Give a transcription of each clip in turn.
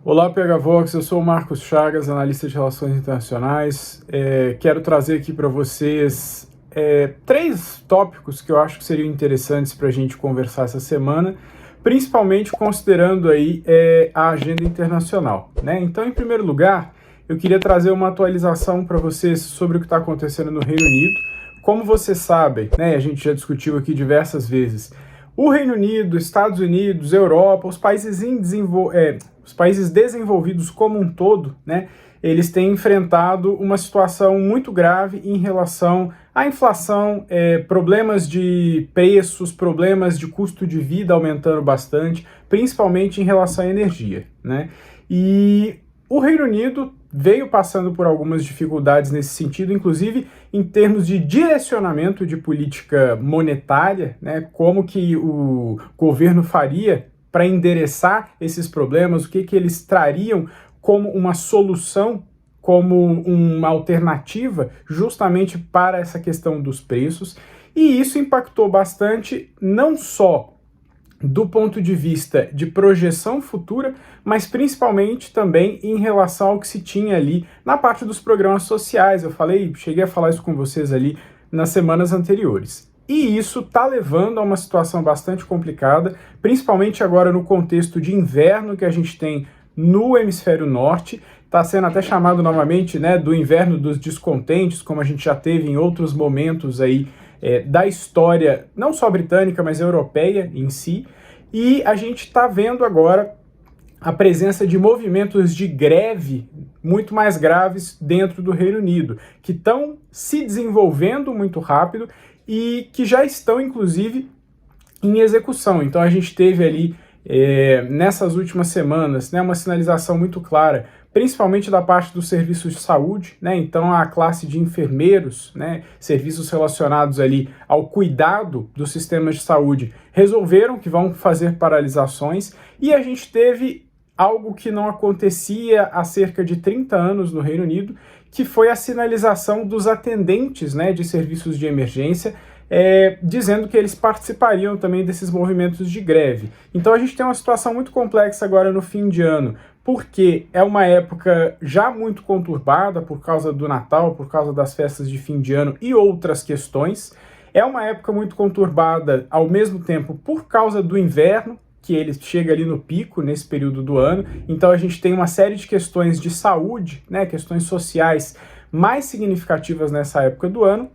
Olá, PHVox, eu sou o Marcos Chagas, analista de relações internacionais. Quero trazer aqui para vocês três tópicos que eu acho que seriam interessantes para a gente conversar essa semana, principalmente considerando aí a agenda internacional, né? Então, em primeiro lugar, eu queria trazer uma atualização para vocês sobre o que está acontecendo no Reino Unido. Como vocês sabem, né, a gente já discutiu aqui diversas vezes, o Reino Unido, Estados Unidos, Europa, os países desenvolvidos como um todo, né, eles têm enfrentado uma situação muito grave em relação à inflação, problemas de preços, problemas de custo de vida aumentando bastante, principalmente em relação à energia, né? E o Reino Unido veio passando por algumas dificuldades nesse sentido, inclusive em termos de direcionamento de política monetária, né? Como que o governo faria para endereçar esses problemas, o que eles trariam como uma solução, como uma alternativa justamente para essa questão dos preços. E isso impactou bastante não só do ponto de vista de projeção futura, mas principalmente também em relação ao que se tinha ali na parte dos programas sociais. Cheguei a falar isso com vocês ali nas semanas anteriores. E isso está levando a uma situação bastante complicada, principalmente agora no contexto de inverno que a gente tem no hemisfério norte. Está sendo até chamado novamente, né, do inverno dos descontentes, como a gente já teve em outros momentos aí da história, não só britânica, mas europeia em si. E a gente está vendo agora a presença de movimentos de greve muito mais graves dentro do Reino Unido, que estão se desenvolvendo muito rápido e que já estão, inclusive, em execução. Então a gente teve ali, nessas últimas semanas, né, uma sinalização muito clara, principalmente da parte dos serviços de saúde, né? Então a classe de enfermeiros, né, serviços relacionados ali ao cuidado dos sistemas de saúde, resolveram que vão fazer paralisações, e a gente teve algo que não acontecia há cerca de 30 anos no Reino Unido, que foi a sinalização dos atendentes, né, de serviços de emergência, dizendo que eles participariam também desses movimentos de greve. Então a gente tem uma situação muito complexa agora no fim de ano, porque é uma época já muito conturbada por causa do Natal, por causa das festas de fim de ano e outras questões. É uma época muito conturbada ao mesmo tempo por causa do inverno, que ele chega ali no pico nesse período do ano. Então a gente tem uma série de questões de saúde, né, questões sociais mais significativas nessa época do ano.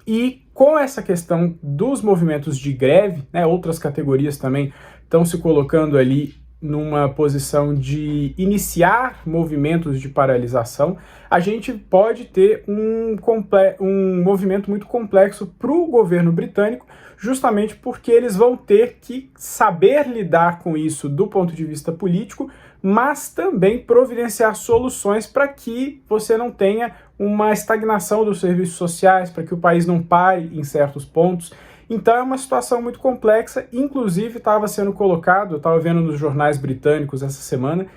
E com essa questão dos movimentos de greve, né, outras categorias também estão se colocando ali numa posição de iniciar movimentos de paralisação, a gente pode ter um movimento muito complexo para o governo britânico, justamente porque eles vão ter que saber lidar com isso do ponto de vista político, mas também providenciar soluções para que você não tenha uma estagnação dos serviços sociais, para que o país não pare em certos pontos. Então é uma situação muito complexa. Inclusive estava sendo colocado, eu estava vendo nos jornais britânicos essa semana,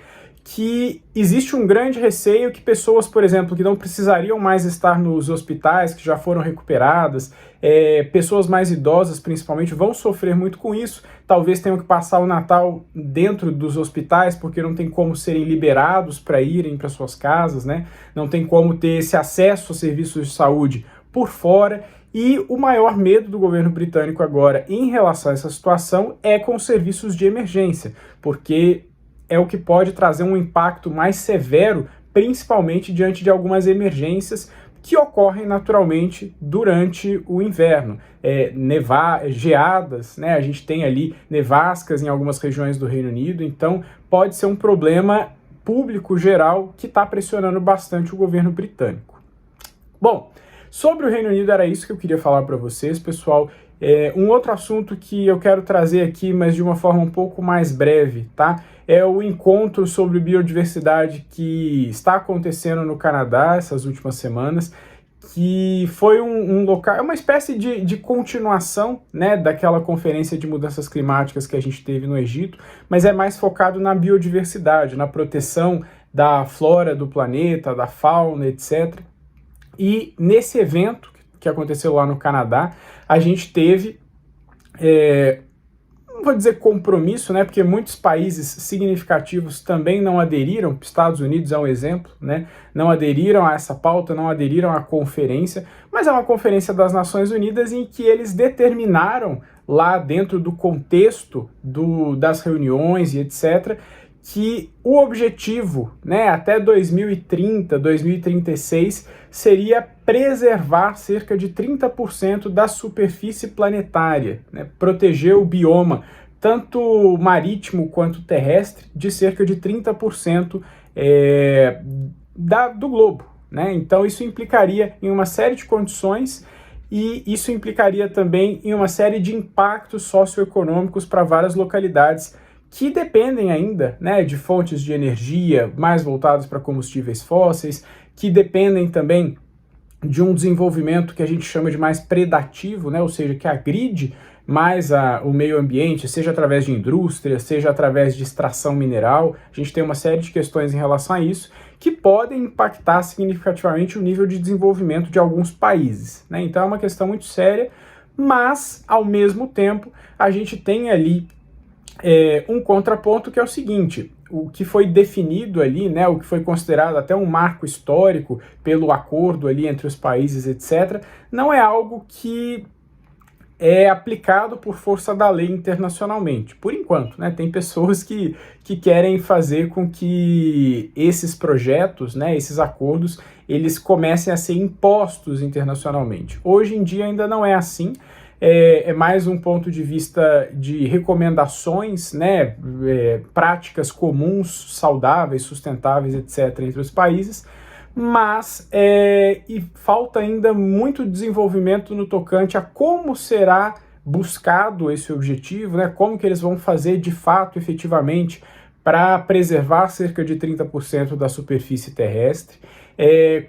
que existe um grande receio que pessoas, por exemplo, que não precisariam mais estar nos hospitais, que já foram recuperadas, pessoas mais idosas principalmente, vão sofrer muito com isso. Talvez tenham que passar o Natal dentro dos hospitais, porque não tem como serem liberados para irem para suas casas, né? Não tem como ter esse acesso a serviços de saúde por fora. E o maior medo do governo britânico agora em relação a essa situação é com os serviços de emergência, porque é o que pode trazer um impacto mais severo, principalmente diante de algumas emergências que ocorrem naturalmente durante o inverno. Geadas, né? A gente tem ali nevascas em algumas regiões do Reino Unido, então pode ser um problema público geral que está pressionando bastante o governo britânico. Bom, sobre o Reino Unido era isso que eu queria falar para vocês, pessoal. Um outro assunto que eu quero trazer aqui, mas de uma forma um pouco mais breve, tá? É o encontro sobre biodiversidade que está acontecendo no Canadá essas últimas semanas, que foi um local, é uma espécie de continuação, né, daquela conferência de mudanças climáticas que a gente teve no Egito, mas é mais focado na biodiversidade, na proteção da flora do planeta, da fauna, etc. E nesse evento que aconteceu lá no Canadá, a gente teve não vou dizer compromisso, né, porque muitos países significativos também não aderiram, Estados Unidos é um exemplo, né, não aderiram a essa pauta, não aderiram à conferência, mas é uma conferência das Nações Unidas em que eles determinaram, lá dentro do contexto das reuniões e etc., que o objetivo, né, até 2030, 2036, seria preservar cerca de 30% da superfície planetária, né, proteger o bioma, tanto marítimo quanto terrestre, de cerca de 30% do globo, né? Então isso implicaria em uma série de condições e isso implicaria também em uma série de impactos socioeconômicos para várias localidades que dependem ainda, né, de fontes de energia mais voltadas para combustíveis fósseis, que dependem também de um desenvolvimento que a gente chama de mais predativo, né, ou seja, que agride mais o meio ambiente, seja através de indústria, seja através de extração mineral. A gente tem uma série de questões em relação a isso que podem impactar significativamente o nível de desenvolvimento de alguns países, né? Então é uma questão muito séria, mas, ao mesmo tempo, a gente tem ali um contraponto que é o seguinte: o que foi definido ali, né, o que foi considerado até um marco histórico pelo acordo ali entre os países, etc., não é algo que é aplicado por força da lei internacionalmente, por enquanto, né? Tem pessoas que querem fazer com que esses projetos, né, esses acordos, eles comecem a ser impostos internacionalmente. Hoje em dia ainda não é assim. É mais um ponto de vista de recomendações, né, práticas comuns, saudáveis, sustentáveis, etc., entre os países, mas e falta ainda muito desenvolvimento no tocante a como será buscado esse objetivo, né, como que eles vão fazer de fato, efetivamente, para preservar cerca de 30% da superfície terrestre,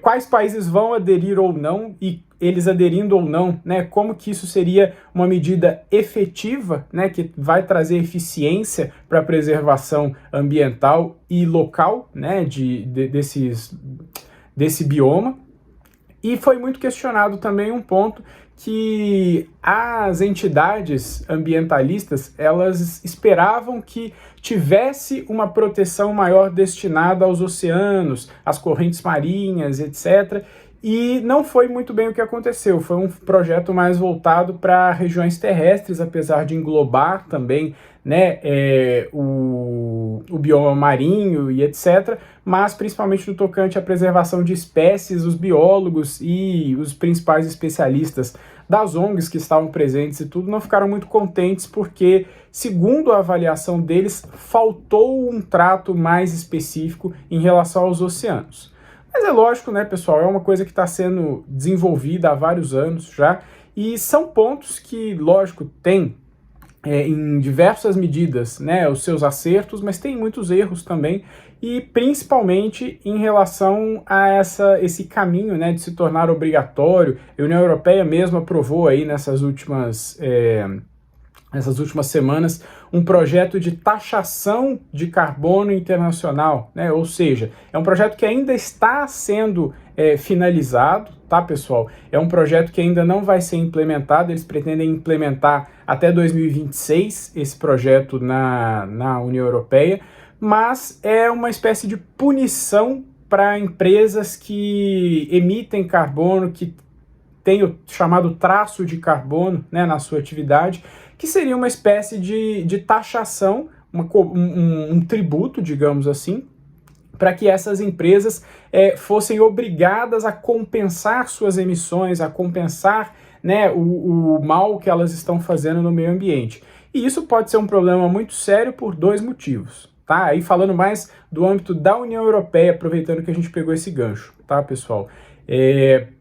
quais países vão aderir ou não, e eles aderindo ou não, né, como que isso seria uma medida efetiva, né, que vai trazer eficiência para a preservação ambiental e local, né, desse bioma. E foi muito questionado também um ponto que as entidades ambientalistas, elas esperavam que tivesse uma proteção maior destinada aos oceanos, às correntes marinhas, etc., e não foi muito bem o que aconteceu. Foi um projeto mais voltado para regiões terrestres, apesar de englobar também, né, o bioma marinho e etc., mas principalmente no tocante à preservação de espécies, os biólogos e os principais especialistas das ONGs que estavam presentes e tudo não ficaram muito contentes porque, segundo a avaliação deles, faltou um trato mais específico em relação aos oceanos. Mas é lógico, né, pessoal, é uma coisa que está sendo desenvolvida há vários anos já, e são pontos que, lógico, tem em diversas medidas, né, os seus acertos, mas tem muitos erros também, e principalmente em relação a esse caminho, né, de se tornar obrigatório. A União Europeia mesmo aprovou aí nessas últimas semanas um projeto de taxação de carbono internacional, né? Ou seja, é um projeto que ainda está sendo finalizado, tá, pessoal? É um projeto que ainda não vai ser implementado, eles pretendem implementar até 2026 esse projeto na União Europeia, mas é uma espécie de punição para empresas que emitem carbono, que tem o chamado traço de carbono, né, na sua atividade, que seria uma espécie de taxação, um tributo, digamos assim, para que essas empresas fossem obrigadas a compensar suas emissões, a compensar, né, o mal que elas estão fazendo no meio ambiente. E isso pode ser um problema muito sério por dois motivos, tá? Aí falando mais do âmbito da União Europeia, aproveitando que a gente pegou esse gancho, tá, pessoal?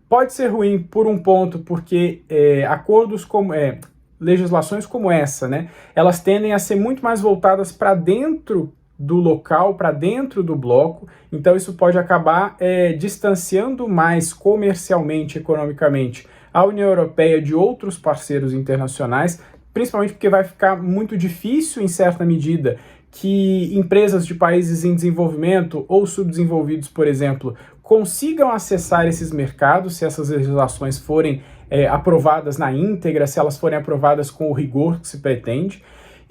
Pode ser ruim por um ponto, porque acordos como legislações como essa, né, elas tendem a ser muito mais voltadas para dentro do local, para dentro do bloco, então isso pode acabar distanciando mais comercialmente, economicamente, a União Europeia de outros parceiros internacionais, principalmente porque vai ficar muito difícil, em certa medida, que empresas de países em desenvolvimento ou subdesenvolvidos, por exemplo, consigam acessar esses mercados se essas legislações forem aprovadas na íntegra, se elas forem aprovadas com o rigor que se pretende.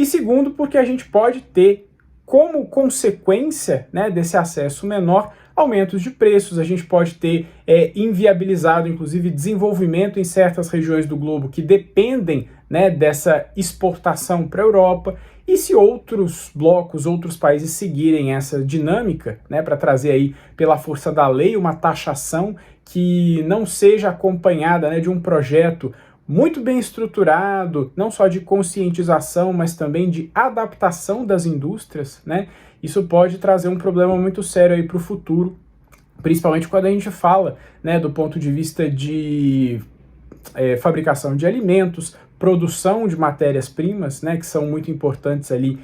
E segundo, porque a gente pode ter como consequência, né, desse acesso menor, aumentos de preços, a gente pode ter inviabilizado, inclusive, desenvolvimento em certas regiões do globo que dependem, né, dessa exportação para a Europa. E se outros blocos, outros países seguirem essa dinâmica, né, para trazer aí pela força da lei uma taxação que não seja acompanhada, né, de um projeto muito bem estruturado, não só de conscientização, mas também de adaptação das indústrias, né? Isso pode trazer um problema muito sério aí para o futuro, principalmente quando a gente fala, né, do ponto de vista de fabricação de alimentos, produção de matérias-primas, né, que são muito importantes ali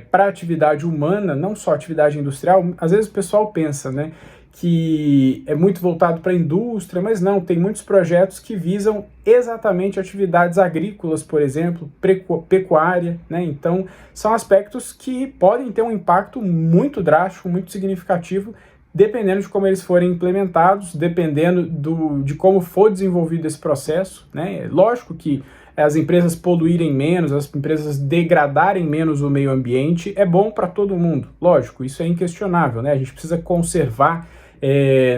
para a atividade humana, não só atividade industrial. Às vezes o pessoal pensa, né, que é muito voltado para a indústria, mas não, tem muitos projetos que visam exatamente atividades agrícolas, por exemplo, pecuária, né? Então, são aspectos que podem ter um impacto muito drástico, muito significativo, dependendo de como eles forem implementados, dependendo de como for desenvolvido esse processo, né? Lógico que as empresas poluírem menos, as empresas degradarem menos o meio ambiente, é bom para todo mundo, lógico, isso é inquestionável, né? A gente precisa conservar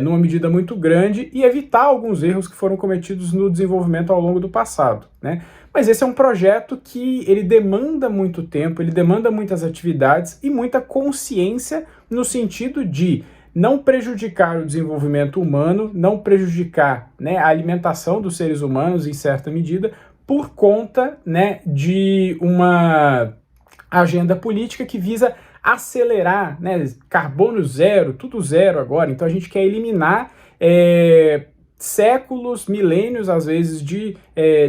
numa medida muito grande e evitar alguns erros que foram cometidos no desenvolvimento ao longo do passado, né? Mas esse é um projeto que ele demanda muito tempo, ele demanda muitas atividades e muita consciência no sentido de não prejudicar o desenvolvimento humano, não prejudicar, né, a alimentação dos seres humanos em certa medida, por conta, né, de uma agenda política que visa acelerar, né, carbono zero, tudo zero agora. Então a gente quer eliminar séculos, milênios, às vezes, de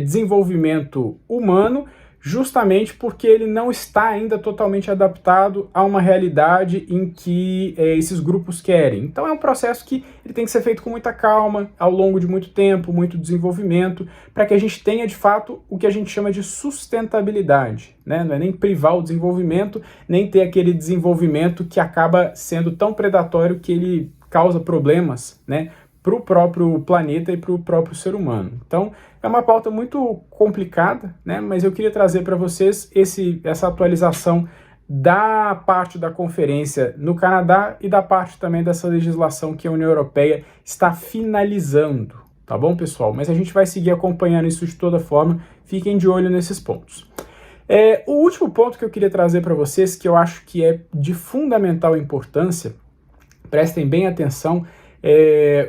desenvolvimento humano, justamente porque ele não está ainda totalmente adaptado a uma realidade em que esses grupos querem. Então é um processo que ele tem que ser feito com muita calma, ao longo de muito tempo, muito desenvolvimento, para que a gente tenha, de fato, o que a gente chama de sustentabilidade, né? Não é nem privar o desenvolvimento, nem ter aquele desenvolvimento que acaba sendo tão predatório que ele causa problemas, né, para o próprio planeta e para o próprio ser humano. Então, é uma pauta muito complicada, né? Mas eu queria trazer para vocês essa atualização da parte da conferência no Canadá e da parte também dessa legislação que a União Europeia está finalizando, tá bom, pessoal? Mas a gente vai seguir acompanhando isso de toda forma, fiquem de olho nesses pontos. O último ponto que eu queria trazer para vocês, que eu acho que é de fundamental importância, prestem bem atenção,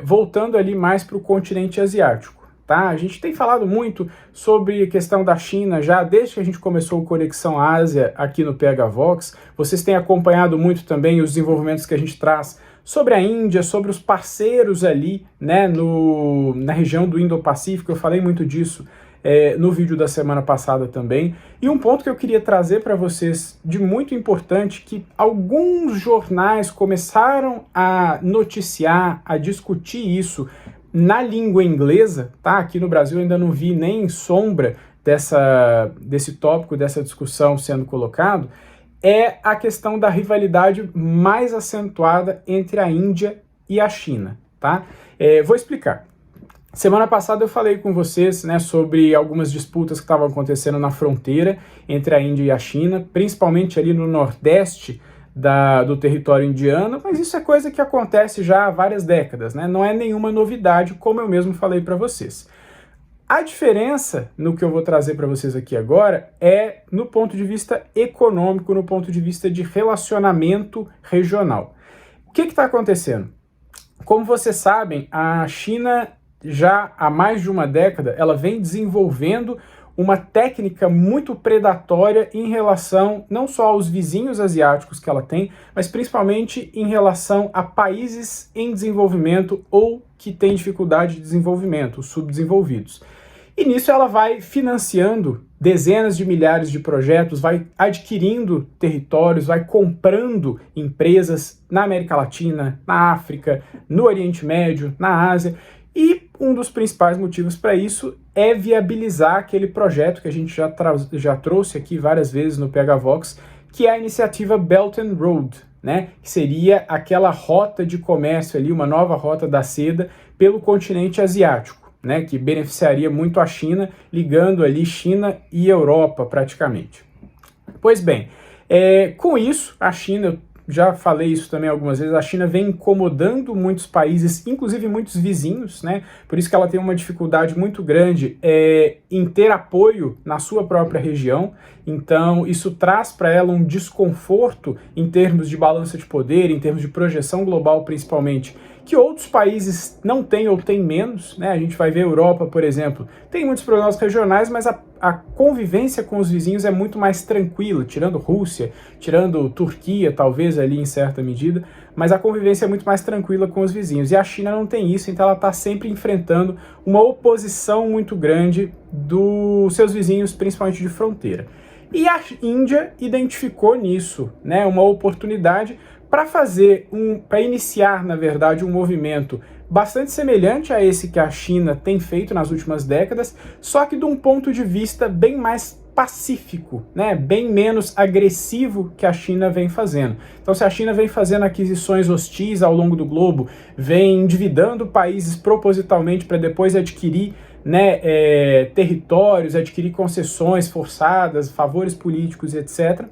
voltando ali mais para o continente asiático. Tá? A gente tem falado muito sobre a questão da China já desde que a gente começou o Conexão Ásia aqui no PH Vox. Vocês têm acompanhado muito também os desenvolvimentos que a gente traz sobre a Índia, sobre os parceiros ali, né, na região do Indo-Pacífico. Eu falei muito disso no vídeo da semana passada também. E um ponto que eu queria trazer para vocês de muito importante, que alguns jornais começaram a noticiar, a discutir isso na língua inglesa, tá? Aqui no Brasil eu ainda não vi nem sombra desse tópico, dessa discussão sendo colocado, é a questão da rivalidade mais acentuada entre a Índia e a China, tá? Vou explicar. Semana passada eu falei com vocês, né, sobre algumas disputas que estavam acontecendo na fronteira entre a Índia e a China, principalmente ali no nordeste do território indiano, mas isso é coisa que acontece já há várias décadas, né? Não é nenhuma novidade, como eu mesmo falei para vocês. A diferença no que eu vou trazer para vocês aqui agora é no ponto de vista econômico, no ponto de vista de relacionamento regional. O que está acontecendo? Como vocês sabem, a China já há mais de uma década, ela vem desenvolvendo uma técnica muito predatória em relação não só aos vizinhos asiáticos que ela tem, mas principalmente em relação a países em desenvolvimento ou que têm dificuldade de desenvolvimento, os subdesenvolvidos. E nisso ela vai financiando dezenas de milhares de projetos, vai adquirindo territórios, vai comprando empresas na América Latina, na África, no Oriente Médio, na Ásia. E um dos principais motivos para isso é viabilizar aquele projeto que a gente já trouxe aqui várias vezes no PH Vox, que é a iniciativa Belt and Road, né? Que seria aquela rota de comércio ali, uma nova rota da seda pelo continente asiático, né? Que beneficiaria muito a China, ligando ali China e Europa praticamente. Pois bem, com isso, a China, eu já falei isso também algumas vezes, a China vem incomodando muitos países, inclusive muitos vizinhos, né? Por isso que ela tem uma dificuldade muito grande em ter apoio na sua própria região. Então, isso traz para ela um desconforto em termos de balança de poder, em termos de projeção global, principalmente, que outros países não têm ou têm menos, né? A gente vai ver a Europa, por exemplo, tem muitos problemas regionais, mas a convivência com os vizinhos é muito mais tranquila, tirando Rússia, tirando Turquia, talvez ali em certa medida, mas a convivência é muito mais tranquila com os vizinhos. E a China não tem isso, então ela está sempre enfrentando uma oposição muito grande dos seus vizinhos, principalmente de fronteira. E a Índia identificou nisso, né, uma oportunidade para iniciar, na verdade, um movimento bastante semelhante a esse que a China tem feito nas últimas décadas, só que de um ponto de vista bem mais pacífico, né? Bem menos agressivo que a China vem fazendo. Então, se a China vem fazendo aquisições hostis ao longo do globo, vem endividando países propositalmente para depois adquirir, né, territórios, adquirir concessões forçadas, favores políticos, etc.,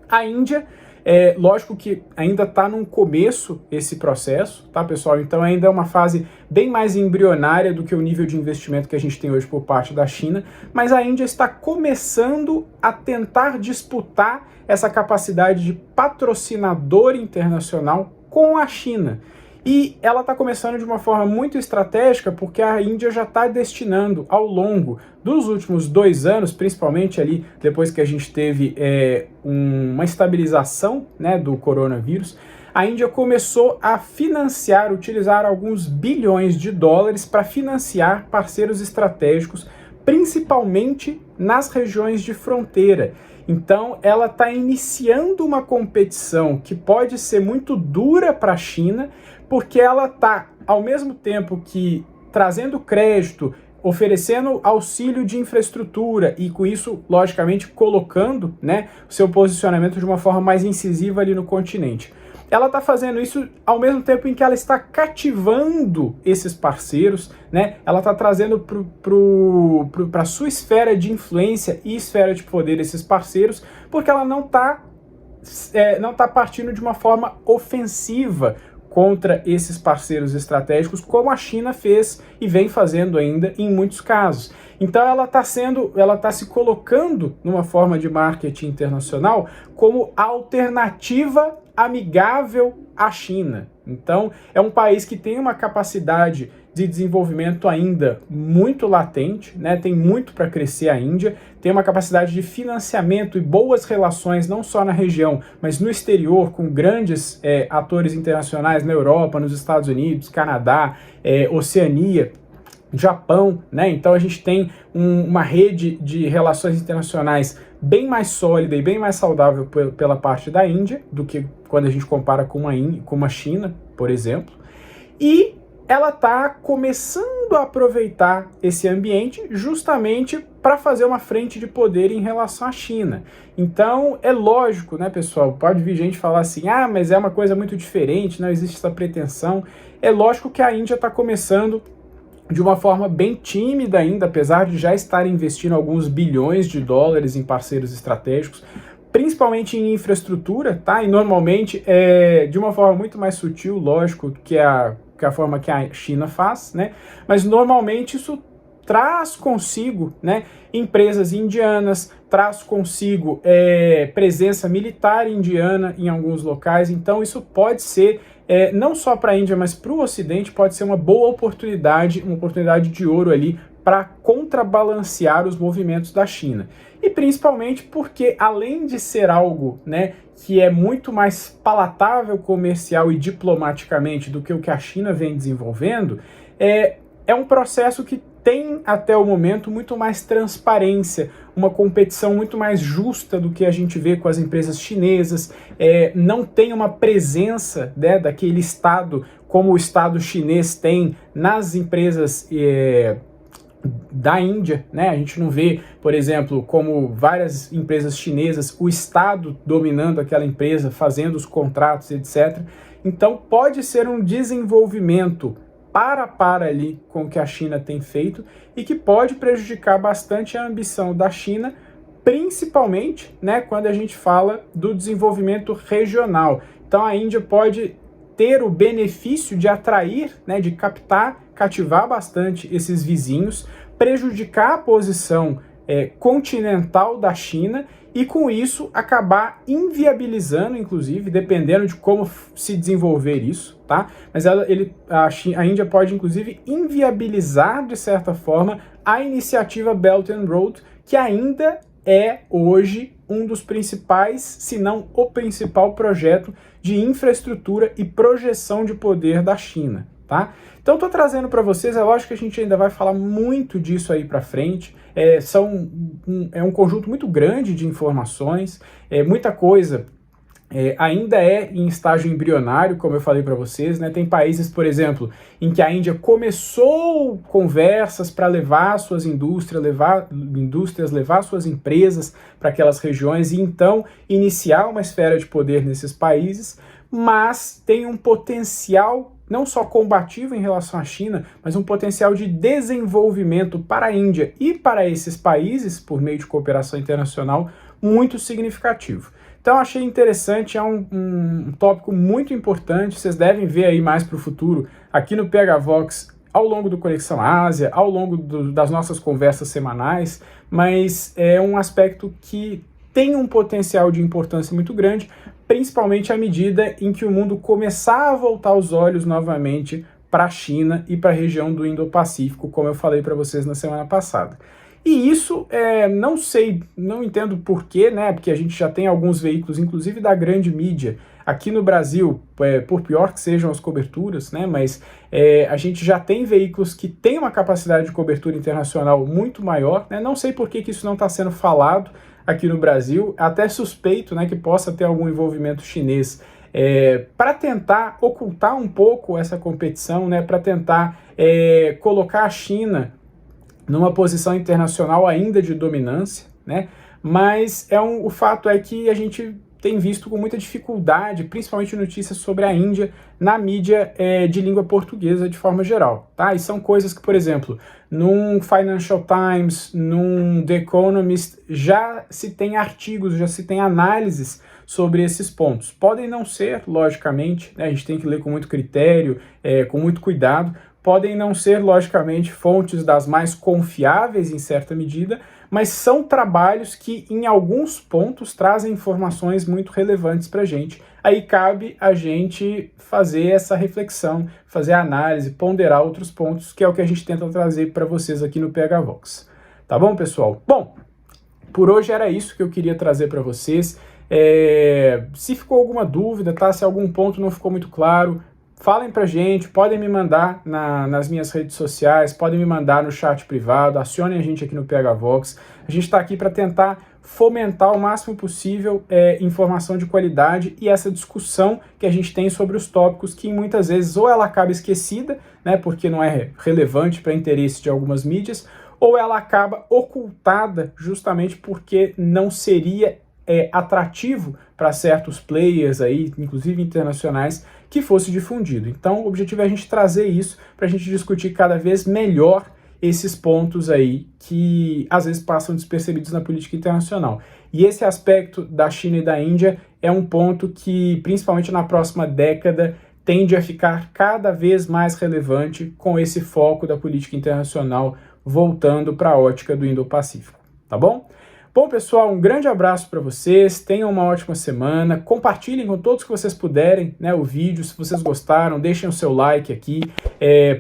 a Índia, lógico que ainda está num começo esse processo, tá, pessoal? Então ainda é uma fase bem mais embrionária do que o nível de investimento que a gente tem hoje por parte da China, mas a Índia está começando a tentar disputar essa capacidade de patrocinador internacional com a China. E ela está começando de uma forma muito estratégica, porque a Índia já está destinando ao longo dos últimos 2 anos, principalmente ali depois que a gente teve uma estabilização, né, do coronavírus, a Índia começou a financiar, utilizar alguns bilhões de dólares para financiar parceiros estratégicos, principalmente nas regiões de fronteira. Então, ela está iniciando uma competição que pode ser muito dura para a China, porque ela está, ao mesmo tempo que trazendo crédito, oferecendo auxílio de infraestrutura e, com isso, logicamente, colocando, né, o seu posicionamento de uma forma mais incisiva ali no continente. Ela está fazendo isso ao mesmo tempo em que ela está cativando esses parceiros, né? Ela está trazendo para a sua esfera de influência e esfera de poder esses parceiros, porque ela não está partindo de uma forma ofensiva contra esses parceiros estratégicos, como a China fez e vem fazendo ainda em muitos casos. Então ela está se colocando numa forma de marketing internacional como alternativa amigável à China. Então é um país que tem uma capacidade de desenvolvimento ainda muito latente, né? Tem muito para crescer a Índia, tem uma capacidade de financiamento e boas relações não só na região, mas no exterior, com grandes atores internacionais na Europa, nos Estados Unidos, Canadá, Oceania, Japão, né? Então a gente tem uma rede de relações internacionais bem mais sólida e bem mais saudável pela parte da Índia do que quando a gente compara com a China, por exemplo. E ela está começando a aproveitar esse ambiente justamente para fazer uma frente de poder em relação à China. Então, é lógico, né, pessoal? Pode vir gente falar assim, mas é uma coisa muito diferente, não existe essa pretensão. É lógico que a Índia está começando de uma forma bem tímida ainda, apesar de já estar investindo alguns bilhões de dólares em parceiros estratégicos, principalmente em infraestrutura, tá? E normalmente de uma forma muito mais sutil, lógico, que a forma que a China faz, né? Mas normalmente isso traz consigo, né, empresas indianas, traz consigo presença militar indiana em alguns locais. Então isso pode ser, não só para a Índia, mas para o Ocidente, pode ser uma boa oportunidade, uma oportunidade de ouro ali para contrabalancear os movimentos da China. E principalmente porque, além de ser algo, né, que é muito mais palatável comercial e diplomaticamente do que o que a China vem desenvolvendo, é um processo que tem até o momento muito mais transparência, uma competição muito mais justa do que a gente vê com as empresas chinesas, não tem uma presença, né, daquele Estado como o Estado chinês tem nas empresas da Índia, né? A gente não vê, por exemplo, como várias empresas chinesas, o Estado dominando aquela empresa, fazendo os contratos, etc. Então pode ser um desenvolvimento para ali com o que a China tem feito e que pode prejudicar bastante a ambição da China principalmente, né, quando a gente fala do desenvolvimento regional. Então a Índia pode ter o benefício de atrair, né, de cativar bastante esses vizinhos, prejudicar a posição continental da China e com isso acabar inviabilizando, inclusive, dependendo de como se desenvolver isso, tá? Mas a Índia pode, inclusive, inviabilizar, de certa forma, a iniciativa Belt and Road, que ainda é hoje um dos principais, se não o principal projeto de infraestrutura e projeção de poder da China, tá? Então estou trazendo para vocês, é lógico que a gente ainda vai falar muito disso aí para frente, é um conjunto muito grande de informações, muita coisa ainda é em estágio embrionário, como eu falei para vocês, né? Tem países, por exemplo, em que a Índia começou conversas para levar suas indústrias, levar suas empresas para aquelas regiões e então iniciar uma esfera de poder nesses países, mas tem um potencial não só combativo em relação à China, mas um potencial de desenvolvimento para a Índia e para esses países, por meio de cooperação internacional, muito significativo. Então achei interessante, é um tópico muito importante, vocês devem ver aí mais para o futuro, aqui no PH Vox, ao longo do Conexão Ásia, ao longo das nossas conversas semanais, mas é um aspecto que tem um potencial de importância muito grande, principalmente à medida em que o mundo começar a voltar os olhos novamente para a China e para a região do Indo-Pacífico, como eu falei para vocês na semana passada. E isso, não entendo porquê, né? Porque a gente já tem alguns veículos, inclusive da grande mídia, aqui no Brasil, por pior que sejam as coberturas, né? Mas a gente já tem veículos que têm uma capacidade de cobertura internacional muito maior, né? Não sei por que isso não está sendo falado aqui no Brasil, até suspeito, né, que possa ter algum envolvimento chinês para tentar ocultar um pouco essa competição, né? Para tentar colocar a China numa posição internacional ainda de dominância, né? Mas o fato é que a gente tem visto com muita dificuldade, principalmente notícias sobre a Índia, na mídia de língua portuguesa de forma geral, tá? E são coisas que, por exemplo, num Financial Times, num The Economist, já se tem artigos, já se tem análises sobre esses pontos. Podem não ser, logicamente, né? A gente tem que ler com muito critério, com muito cuidado, podem não ser, logicamente, fontes das mais confiáveis em certa medida, mas são trabalhos que, em alguns pontos, trazem informações muito relevantes para a gente. Aí cabe a gente fazer essa reflexão, fazer a análise, ponderar outros pontos, que é o que a gente tenta trazer para vocês aqui no PH Vox. Tá bom, pessoal? Bom, por hoje era isso que eu queria trazer para vocês. Se ficou alguma dúvida, tá? Se algum ponto não ficou muito claro, falem pra gente, podem me mandar nas minhas redes sociais, podem me mandar no chat privado, acionem a gente aqui no PH Vox. A gente está aqui para tentar fomentar o máximo possível informação de qualidade e essa discussão que a gente tem sobre os tópicos que muitas vezes ou ela acaba esquecida, né, porque não é relevante para interesse de algumas mídias, ou ela acaba ocultada justamente porque não seria atrativo para certos players aí, inclusive internacionais, que fosse difundido. Então o objetivo é a gente trazer isso para a gente discutir cada vez melhor esses pontos aí que às vezes passam despercebidos na política internacional. E esse aspecto da China e da Índia é um ponto que, principalmente na próxima década, tende a ficar cada vez mais relevante com esse foco da política internacional voltando para a ótica do Indo-Pacífico, tá bom? Bom, pessoal, um grande abraço para vocês, tenham uma ótima semana, compartilhem com todos que vocês puderem, né, o vídeo, se vocês gostaram, deixem o seu like aqui,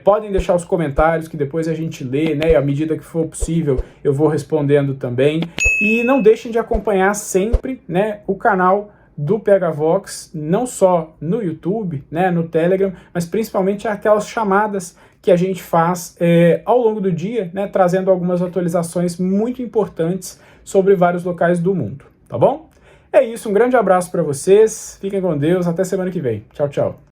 podem deixar os comentários que depois a gente lê, né, à medida que for possível eu vou respondendo também, e não deixem de acompanhar sempre, né, o canal do PH Vox, não só no YouTube, né, no Telegram, mas principalmente aquelas chamadas que a gente faz ao longo do dia, né, trazendo algumas atualizações muito importantes sobre vários locais do mundo, tá bom? É isso, um grande abraço para vocês, fiquem com Deus, até semana que vem. Tchau, tchau.